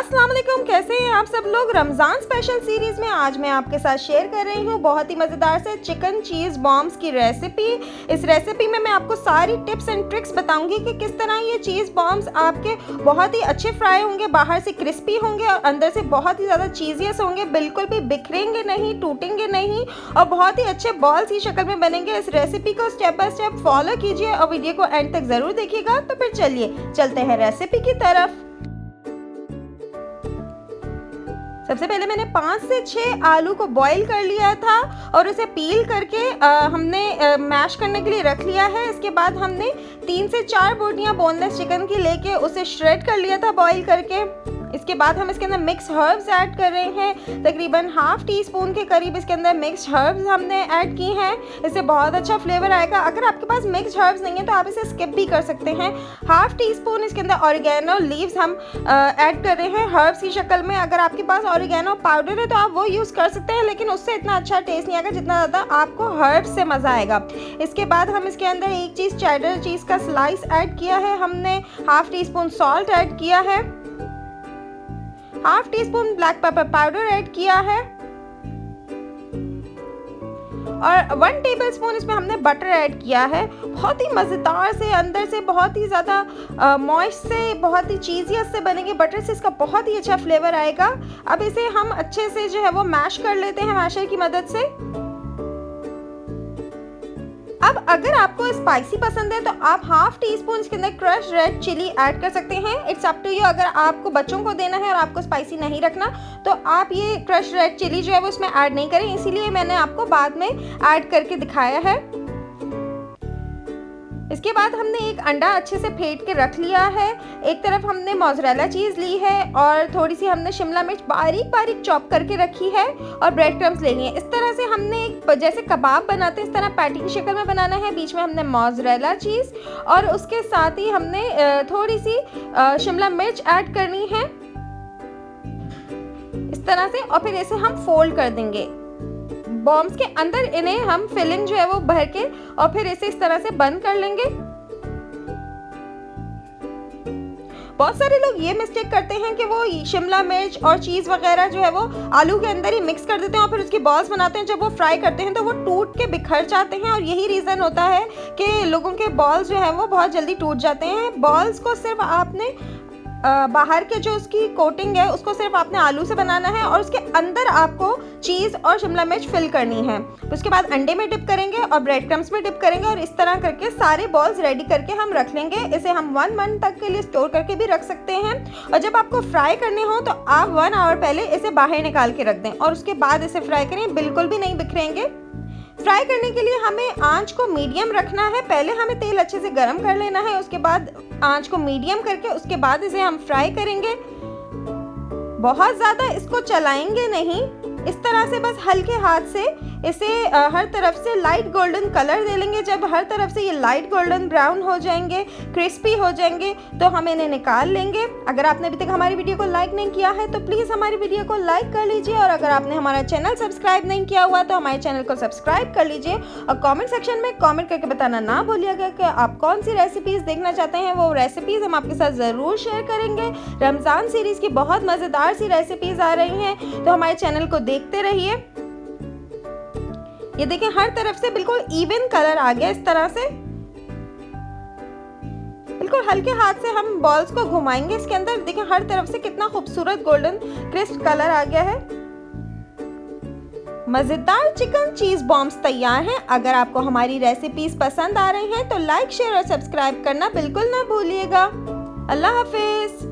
अस्सलाम वालेकुम, कैसे हैं आप सब लोग। रमज़ान स्पेशल सीरीज़ में आज मैं आपके साथ शेयर कर रही हूँ बहुत ही मज़ेदार से चिकन चीज़ बॉम्ब्स की रेसिपी। इस रेसिपी में मैं आपको सारी टिप्स एंड ट्रिक्स बताऊंगी कि किस तरह ये चीज़ बॉम्ब्स आपके बहुत ही अच्छे फ्राई होंगे, बाहर से क्रिस्पी होंगे और अंदर से बहुत ही ज़्यादा चीज़ियस होंगे, बिल्कुल भी बिखरेंगे नहीं, टूटेंगे नहीं और बहुत ही अच्छे बॉल्स की शक्ल में बनेंगे। इस रेसिपी को स्टेप बाय स्टेप फॉलो कीजिए और वीडियो को एंड तक ज़रूर देखिएगा। तो फिर चलिए चलते हैं रेसिपी की तरफ। सबसे पहले मैंने 5 से 6 आलू को बॉईल कर लिया था और उसे पील करके हमने मैश करने के लिए रख लिया है। इसके बाद हमने 3 से 4 बोटियां बोनलेस चिकन की लेके उसे श्रेड कर लिया था बॉईल करके। इसके बाद हम इसके अंदर मिक्स हर्ब्स ऐड कर रहे हैं, तकरीबन हाफ टी स्पून के करीब इसके अंदर मिक्स हर्ब्स हमने ऐड की हैं। इससे बहुत अच्छा फ्लेवर आएगा। अगर आपके पास मिक्स हर्ब्स नहीं है तो आप इसे स्किप भी कर सकते हैं। हाफ टी स्पून इसके अंदर ऑरिगेनो लीव्स हम ऐड कर रहे हैं हर्ब्स की शक्ल में। अगर आपके पास ऑरिगेनो पाउडर है तो आप वो यूज़ कर सकते हैं, लेकिन उससे इतना अच्छा टेस्ट नहीं आएगा जितना ज़्यादा आपको हर्ब्स से मज़ा आएगा। इसके बाद हम इसके अंदर एक चीज़ चेडर चीज़ का स्लाइस ऐड किया है, हमने half tea spoon salt add किया है, half tea spoon black pepper powder add किया है और 1 टेबलस्पून इसमें हमने बटर ऐड किया है। बहुत ही मज़ेदार से, अंदर से बहुत ही ज़्यादा मॉइस्ट से, बहुत ही चीज़ियस से बनेंगे। बटर से इसका बहुत ही अच्छा फ्लेवर आएगा। अब इसे हम अच्छे से जो है वो मैश कर लेते हैं मैशर की मदद से। अब अगर आपको स्पाइसी पसंद है तो आप हाफ टी स्पून इसके अंदर क्रश रेड चिली ऐड कर सकते हैं। It's up to you. अगर आपको बच्चों को देना है और आपको स्पाइसी नहीं रखना तो आप ये क्रश रेड चिली जो है वो इसमें ऐड नहीं करें, इसीलिए मैंने आपको बाद में ऐड करके दिखाया है। इसके बाद हमने एक अंडा अच्छे से फेंट के रख लिया है। एक तरफ हमने मोज़रेला चीज़ ली है और थोड़ी सी हमने शिमला मिर्च बारीक बारीक चॉप करके रखी है और ब्रेड क्रम्स लेनी है। इस तरह से हमने एक जैसे कबाब बनाते हैं इस तरह पैटी की शक्ल में बनाना है। बीच में हमने मोज़रेला चीज़ और उसके साथ ही हमने थोड़ी सी शिमला मिर्च ऐड करनी है इस तरह से, और फिर इसे हम फोल्ड कर देंगे बॉम्ब्स के अंदर। इन्हें हम फिलिंग जो है वो भर के और फिर इसे इस तरह से बंद कर लेंगे। बहुत सारे लोग ये मिस्टेक करते हैं कि वो शिमला मिर्च और चीज़ वगैरह जो है वो आलू के अंदर ही मिक्स कर देते हैं और फिर उसकी बॉल्स बनाते हैं। जब वो फ्राई करते हैं तो वो टूट के बिखर जाते हैं और यही रीज़न होता है कि लोगों के बॉल्स जो है वो बहुत जल्दी टूट जाते हैं। बॉल्स को सिर्फ आपने बाहर के जो उसकी कोटिंग है उसको सिर्फ आपने आलू से बनाना है और उसके अंदर आपको चीज़ और शिमला मिर्च फिल करनी है। उसके बाद अंडे में डिप करेंगे और ब्रेड क्रम्स में डिप करेंगे और इस तरह करके सारे बॉल्स रेडी करके हम रख लेंगे। इसे हम 1 मंथ तक के लिए स्टोर करके भी रख सकते हैं और जब आपको फ्राई करने हो तो आप 1 आवर पहले इसे बाहर निकाल के रख दें और उसके बाद इसे फ्राई करें, बिल्कुल भी नहीं बिखरेंगे। फ्राई करने के लिए हमें आंच को मीडियम रखना है। पहले हमें तेल अच्छे से गर्म कर लेना है, उसके बाद आंच को मीडियम करके उसके बाद इसे हम फ्राई करेंगे। बहुत ज़्यादा इसको चलाएंगे नहीं, इस तरह से बस हल्के हाथ से इसे हर तरफ से लाइट गोल्डन कलर दे लेंगे। जब हर तरफ से ये लाइट गोल्डन ब्राउन हो जाएंगे, क्रिस्पी हो जाएंगे, तो हम इन्हें निकाल लेंगे। अगर आपने अभी तक हमारी वीडियो को लाइक नहीं किया है तो प्लीज़ हमारी वीडियो को लाइक कर लीजिए और अगर आपने हमारा चैनल सब्सक्राइब नहीं किया हुआ तो हमारे चैनल को सब्सक्राइब कर लीजिए और कॉमेंट सेक्शन में कॉमेंट करके बताना ना भूलिएगा कि आप कौन सी रेसिपीज़ देखना चाहते हैं। वो रेसिपीज़ हम आपके साथ ज़रूर शेयर करेंगे। रमज़ान सीरीज़ की बहुत मज़ेदार सी रेसिपीज़ आ रही हैं तो हमारे चैनल को देखते रहिए। ये देखें हर तरफ से बिल्कुल इवन कलर आ गया। इस तरह से बिल्कुल हल्के हाथ से हम बॉल्स को घुमाएंगे इसके अंदर। देखें हर तरफ से कितना खूबसूरत गोल्डन क्रिस्प कलर आ गया है। मज़ेदार चिकन चीज़ बॉम्ब्स तैयार हैं। अगर आपको हमारी रेसिपीज पसंद आ रही हैं तो लाइक शेयर और सब्सक्राइब करना बिल्कुल ना भूलिएगा। अल्लाह हाफिज़।